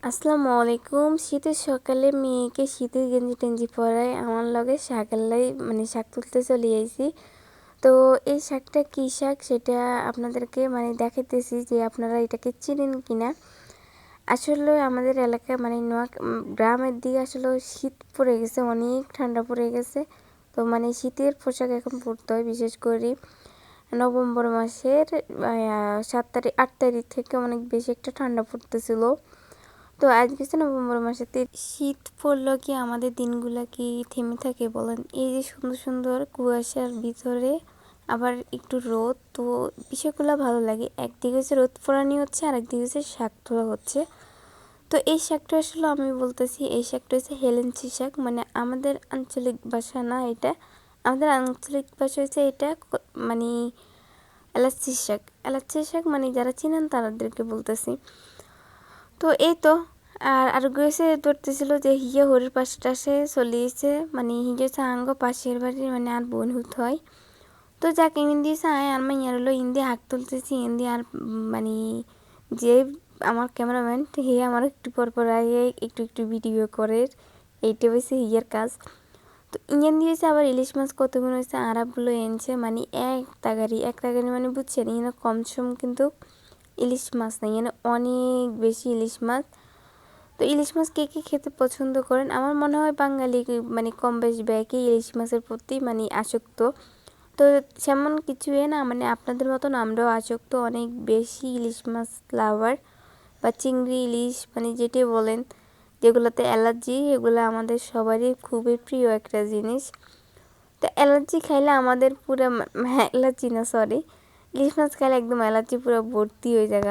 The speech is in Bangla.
আসসালামু আলাইকুম। শীতের সকালে মেয়েকে শীতের গেঞ্জি টেঞ্জি পরায় আমার লগে শাকের শাক তুলতে চলে আইছি। তো এই শাকটা কী শাক সেটা আপনাদেরকে দেখাইতেছি যে আপনারা এটাকে চিনেন কিনা। আসলে আমাদের এলাকায় গ্রামের দিকে আসলে শীত পড়ে গেছে, অনেক ঠান্ডা পড়ে গেছে। তো শীতের পোশাক এখন পরতে হয়, বিশেষ করে নভেম্বর মাসের 8 তারিখ থেকে অনেক বেশি একটা ঠান্ডা পড়তেছিল। তো আজকে নভেম্বর মাসেতে শীত পড়লো কি আমাদের দিনগুলা কি থেমে থাকে বলেন? এই যে সুন্দর সুন্দর কুয়াশার ভিতরে আবার একটু রোদ, তো বিষয়গুলো ভালো লাগে। একদিকে হচ্ছে রোদ পোড়ানি হচ্ছে, আর একদিকে হচ্ছে শাক তোলা হচ্ছে। তো এই শাকটা আসলে আমি বলতেছি, এই শাকটা হচ্ছে হেলেঞ্চি শাক, আমাদের আঞ্চলিক ভাষা না এটা। আমাদের আঞ্চলিক ভাষা হচ্ছে এটা এলাচি শাক। এলাচি শাক যারা চিনেন তাদেরকে বলতেছি। তো এই তো আর গেছে ধরতেছিল যে হিয়া হরির পাশে চলিয়েছে, হিজেছে আঙ্গ পাশের বাড়ির আর বোন হুত হয়। তো যাকে দিয়েছে আয় আর হলো ইন্দি হাক তুলতেছি ইন্দি আর যে আমার ক্যামেরাম্যান হিয়া আমার একটু পর আগে একটু একটু ভিডিও করে, এইটা হয়েছে হিয়ার কাজ। তো ইঞ্জান দিয়েছে আবার ইলিশ মাছ কতগুলো হয়েছে আরাবগুলো এনেছে, এক তাগারি বুঝছেন, এখানে কম সম কিন্তু ইলিশ মাছ নেই, এখানে অনেক বেশি ইলিশ মাছ। তো ইলিশ মাছ কে কে খেতে পছন্দ করেন? আমার মনে হয় বাঙালি কম বেশ ব্যাকে ইলিশ মাছের প্রতি আসক্ত। তো সেমন কিছুই না, আপনাদের মতন আমরাও আসক্ত, অনেক বেশি ইলিশ মাছ লাভার বা চিংড়ি ইলিশ যেটি বলেন, যেগুলোতে অ্যালার্জি, এগুলো আমাদের সবারই খুবই প্রিয় একটা জিনিস। তো অ্যালার্জি খাইলে আমাদের পুরো অ্যালার্জি না সরি ইলিশ মাছ খাইলে একদম অ্যালার্জি পুরো ভর্তি হয়ে যায়।